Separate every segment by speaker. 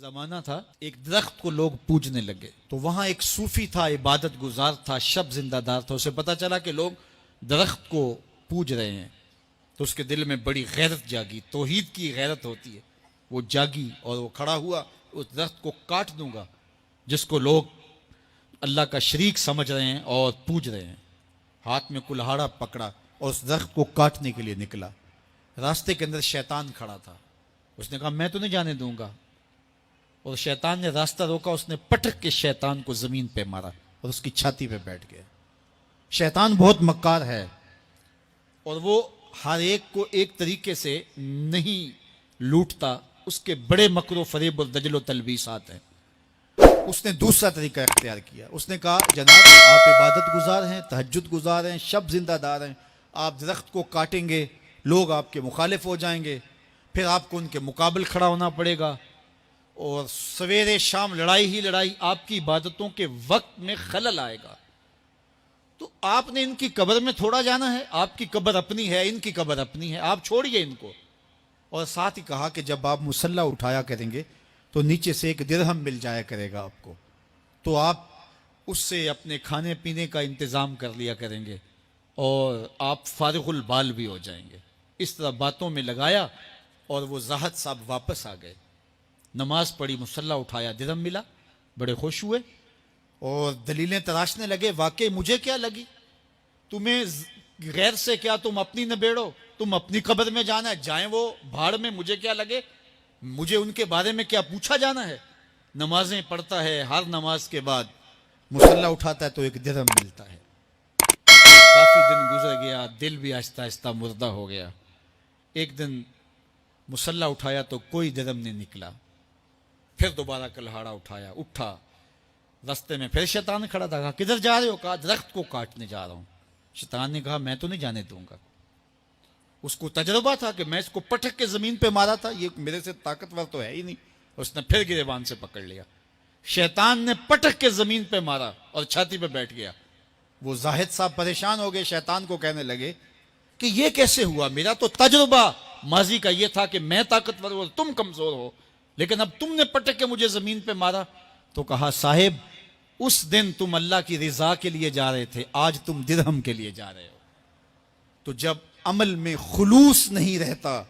Speaker 1: زمانہ تھا ایک درخت کو لوگ پوجنے لگے تو وہاں ایک صوفی تھا، عبادت گزار تھا، شب زندہ دار تھا. اسے پتا چلا کہ لوگ درخت کو پوج رہے ہیں تو اس کے دل میں بڑی غیرت جاگی. توحید کی غیرت ہوتی ہے، وہ جاگی اور وہ کھڑا ہوا. اس درخت کو کاٹ دوں گا جس کو لوگ اللہ کا شریک سمجھ رہے ہیں اور پوج رہے ہیں. ہاتھ میں کلہاڑا پکڑا اور اس درخت کو کاٹنے کے لیے نکلا. راستے کے اندر شیطان کھڑا تھا. اس نے کہا میں تو نہیں جانے دوں گا، اور شیطان نے راستہ روکا. اس نے پٹک کے شیطان کو زمین پہ مارا اور اس کی چھاتی پہ بیٹھ گیا. شیطان بہت مکار ہے اور وہ ہر ایک کو ایک طریقے سے نہیں لوٹتا. اس کے بڑے مکر و فریب اور دجل و تلبیسات ہیں. اس نے دوسرا طریقہ اختیار کیا. اس نے کہا جناب آپ عبادت گزار ہیں، تہجد گزار ہیں، شب زندہ دار ہیں، آپ درخت کو کاٹیں گے لوگ آپ کے مخالف ہو جائیں گے، پھر آپ کو ان کے مقابل کھڑا ہونا پڑے گا اور سویرے شام لڑائی ہی لڑائی، آپ کی عبادتوں کے وقت میں خلل آئے گا. تو آپ نے ان کی قبر میں تھوڑا جانا ہے، آپ کی قبر اپنی ہے، ان کی قبر اپنی ہے، آپ چھوڑیے ان کو. اور ساتھ ہی کہا کہ جب آپ مصلی اٹھایا کریں گے تو نیچے سے ایک درہم مل جایا کرے گا آپ کو، تو آپ اس سے اپنے کھانے پینے کا انتظام کر لیا کریں گے اور آپ فارغ البال بھی ہو جائیں گے. اس طرح باتوں میں لگایا اور وہ زاہد صاحب واپس آ گئے. نماز پڑھی، مصلی اٹھایا، درہم ملا، بڑے خوش ہوئے اور دلیلیں تراشنے لگے. واقعی مجھے کیا لگی، تمہیں غیر سے کیا، تم اپنی نبیڑو، تم اپنی قبر میں جانا ہے، جائیں وہ بھاڑ میں، مجھے کیا لگے، مجھے ان کے بارے میں کیا پوچھا جانا ہے. نمازیں پڑھتا ہے، ہر نماز کے بعد مصلی اٹھاتا ہے تو ایک درہم ملتا ہے. کافی دن گزر گیا، دل بھی آہستہ آہستہ مردہ ہو گیا. ایک دن مصلی اٹھایا تو کوئی درہم نہیں نکلا. پھر دوبارہ کلہاڑا اٹھایا، اٹھا، راستے میں پھر شیطان کھڑا تھا. کہا کدھر جا رہے ہو؟ کہا درخت کو کاٹنے جا رہا ہوں. شیطان نے کہا میں تو نہیں جانے دوں گا. اس کو تجربہ تھا کہ میں اس کو پٹک کے زمین پہ مارا تھا، یہ میرے سے طاقتور تو ہے ہی نہیں. اس نے پھر گریبان سے پکڑ لیا. شیطان نے پٹک کے زمین پہ مارا اور چھاتی پہ بیٹھ گیا. وہ زاہد صاحب پریشان ہو گئے، شیطان کو کہنے لگے کہ یہ کیسے ہوا، میرا تو تجربہ ماضی کا یہ تھا کہ میں طاقتور ہوں، تم کمزور ہو، لیکن اب تم نے پٹک کے مجھے زمین پہ مارا. تو کہا صاحب اس دن تم اللہ کی رضا کے لیے جا رہے تھے، آج تم درہم کے لیے جا رہے ہو. تو جب عمل میں خلوص نہیں رہتا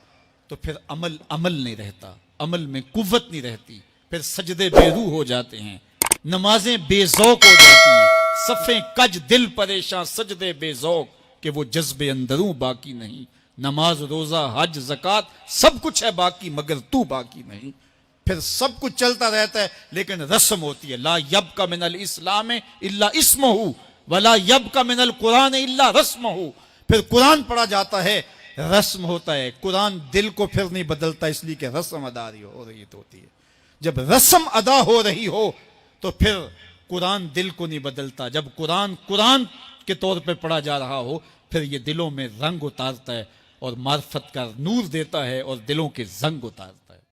Speaker 1: تو پھر عمل نہیں رہتا، عمل میں قوت نہیں رہتی، پھر سجدے بے روح ہو جاتے ہیں، نمازیں بے ذوق ہو جاتی ہیں، صفیں کج دل پریشاں، سجدے بے ذوق کہ وہ جذبے اندروں باقی نہیں. نماز، روزہ، حج، زکوٰۃ سب کچھ ہے باقی مگر تو باقی نہیں. پھر سب کچھ چلتا رہتا ہے لیکن رسم ہوتی ہے. لا یبقى من الاسلام الا اسمہ ولا یبقى من القرآن الا رسمہ. پھر قرآن پڑھا جاتا ہے، رسم ہوتا ہے. قرآن دل کو پھر نہیں بدلتا، اس لیے کہ رسم ادا ہو رہی ہوتی ہے. جب رسم ادا ہو رہی ہو تو پھر قرآن دل کو نہیں بدلتا. جب قرآن کے طور پہ پڑھا جا رہا ہو پھر یہ دلوں میں رنگ اتارتا ہے اور معرفت کا نور دیتا ہے اور دلوں کے زنگ اتارتا ہے.